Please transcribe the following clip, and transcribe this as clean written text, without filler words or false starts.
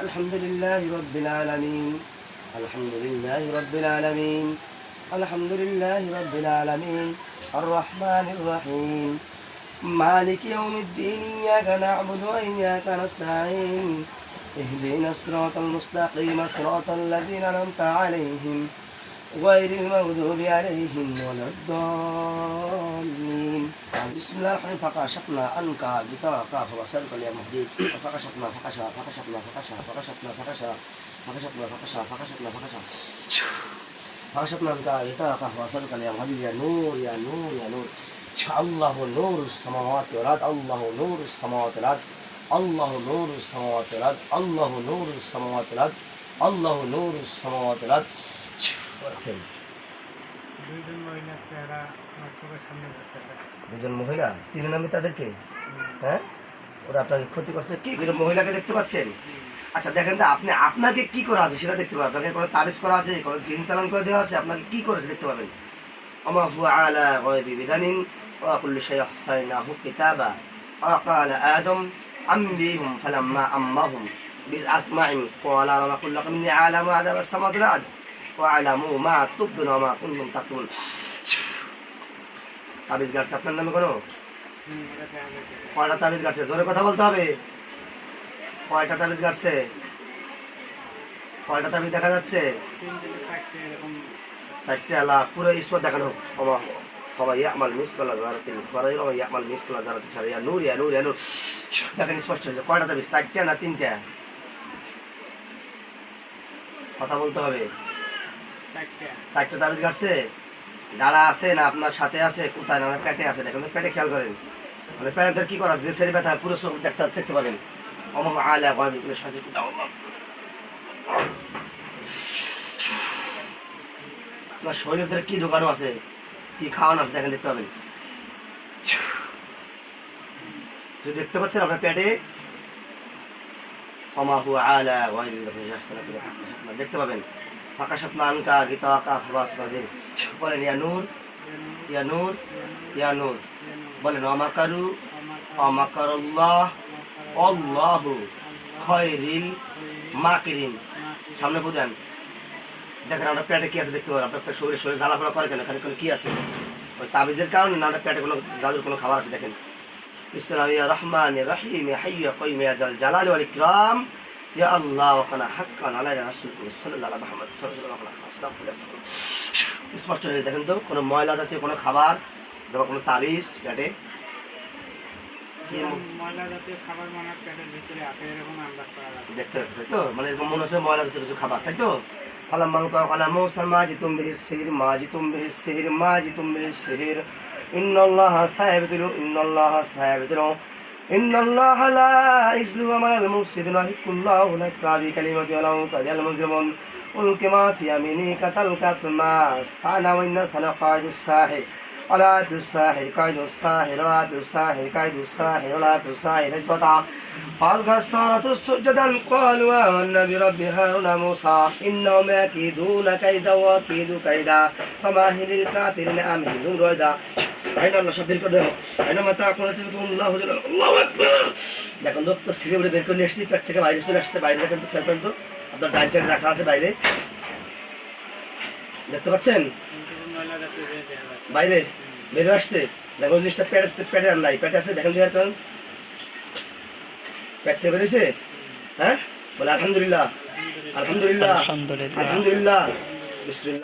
الحمد لله رب العالمين الحمد لله رب العالمين الحمد لله رب العالمين الرحمن الرحيم مالك يوم الدين إياك نعبد وإياك نستعين اهدنا الصراط المستقيم صراط الذين أنعمت عليهم غير المغضوب عليهم ولا الضالين بسم الله الرحمن الرحيم فكشفنا عنك غطاءك فبصرك اليوم حديد فكشفنا عنك غطاءك فبصرك اليوم حديد يا نور يا نور يا نور الله نور السماوات والأرض الله نور السماوات والأرض الله نور السماوات والأرض الله نور السماوات والأرض الله نور السماوات والأرض দুজন মহিলা চিনেন আমি তাদেরকে? হ্যাঁ, ওরা আপনাকে ক্ষতি করছে। কি মহিলাকে দেখতে পাচ্ছেন? আচ্ছা দেখেন তো, আপনি আপনাকে কি করা আছে সেটা দেখতে পাবেন। আপনাকে কোনো তাবিজ করা আছে, কোনো জিন চালান করে দেওয়া আছে, আপনাকে কি করেছে দেখতে পাবেন। আমা হুয়া আলা গায়বি বিদানিন ওয়া কুল্লু শাইইন আহসাইনাহু কিতাবা ওয়া ক্বালা আদম আমবিহুম ফালাম্মা আম্মাহুম বিআসমাইহিম ক্বালা লাম আকুল লাকুম ইন্নী আ'লামু আযাবাস সামাওয়াতি ওয়াল আরদ ওয়া আ'লামু মা তুবদুনা ওয়া মা কুনতুম তাকতুমুন। তাবিজ গাছে আপনার নামে কোনো? কয়টা তাবিজ গাছে? জোরে কথা বলতে হবে। কয়টা তাবিজ গাছে? কয়টা তাবিজ দেখা যাচ্ছে? 4টে লাখ পুরো ঈশ্বর দেখানো হোক। সবাই ইয়ামাল মিসকালা যারাতিন ফারাইল ওয়া ইয়ামাল মিসকালা যারাতিন শারিয়া নূর ইয়া নূর ইয়া নূর। দেখেন স্পষ্ট হয়েছে। কয়টা তাবিজ? 4টে না 3টে? কথা বলতে হবে। 4টে তাবিজ গাছে। ডালা আছে না আপনার সাথে আছে? কোথায়? না পেটে আছে। দেখেন পেটে খেয়াল করেন। মানে পেটের কি করা? যে শরীর ব্যথা পুরো সব দেখতে পাবেন। অমা আলা গায়বি কুল্লু শাইইন আপনার শরীরের ভিতরে কি ঢোকানো আছে, কি খাওয়ানো আছে দেখেন, দেখতে পাবেন। যদি দেখতে পাচ্ছেন আপনার পেটে অমা হুয়া আলা গায়বি কুল্লু শাইইন দেখতে পাবেন। ফাকাশাফনা আনকা গিতাকা ফাবাসবাদিন বলেন ইয়া নূর ইয়া নূর ইয়া নূর বলেন আমাকারু আমাকারুল্লাহ আল্লাহু খায়রিল মাকিরিন। সামনে বুঝেন। দেখেন আপনার পেটে কি আছে দেখতে পাবেন। আপনার শরীরে জ্বালাপোড়া করে কেন? এখানে কি আছে? ওই তাবিজের কারণে না আপনার পেটে কোনো জাদুর কোনো খাবার আছে? দেখেন বিসমিল্লাহির রহমানির রহিম ইয়া হাইয়্যু ইয়া কাইয়্যুম ইয়া জাল জালালি ওয়াল ইকরাম ইয়া আল্লাহ ওয়া কানা হাক্কান আলাইনা রাসূলুল্লাহ সাল্লাল্লাহু আলাইহি মুহাম্মদ সাল্লাল্লাহু আলাইহি ওয়াসাল্লাম। স্পষ্ট হয়ে দেখেন তো, কোনো ময়লা জাতীয় কোনো খাবার অথবা কোনো তাবিজ পেটে দেখতে পাচ্ছি তো, মানে এরকম মনে হচ্ছে ময়লা জাতীয় কিছু খাবার, তাই তো? ইন্নাল্লাহা সায়াবতিলু ইন্নাল্লাহা সায়াবতিলু ইন্নাল্লাহা লা ইসলু আমাল মুফসিদিন হিকুল্লাহু লা কাবি কালিমাতি ওয়া লাউ তাজাল মুজরিমুন উলকিমা ফি ইয়ামিনিকা তালকাতমা সানা ওয়া ইন্না সালাকাতুস সাহির আলা তুসাহির কাইদুস সাহির ওয়া তুসাহির কাইদুস সাহির ওয়া তুসাহির জতা ফালগাসারাতুস সুজদান ক্বালু আমান্না বিরাব্বি হারুনা মুসা ইন্নাহুম ইয়াকিদুনা কাইদা ওয়া কিদু কাইদা ফামাহিলিল কাফিরিনা আমহিলুন রায়দা। আল্লাহ সব বের করে দেবো। দেখুন তো সিঁড়ি উঠে বের করে নিয়ে এসেছি, পেট থেকে বাইরে চলে আসছে। বাইরে দেখেন তো, খেয়াল করেন তো, আপনার ডাইন সাইডে রাখা আছে বাইরে, দেখতে পাচ্ছেন? বাইরে বেরো আসছে। দেখো জিনিসটা পেটে আর নাই, পেটে আছে। দেখেন খেয়াল করেন, পেট থেকে বেরিয়েছে। হ্যাঁ বলে আলহামদুলিল্লাহ আলহামদুলিল্লাহ আলহামদুলিল্লাহ বিসমিল্লাহ।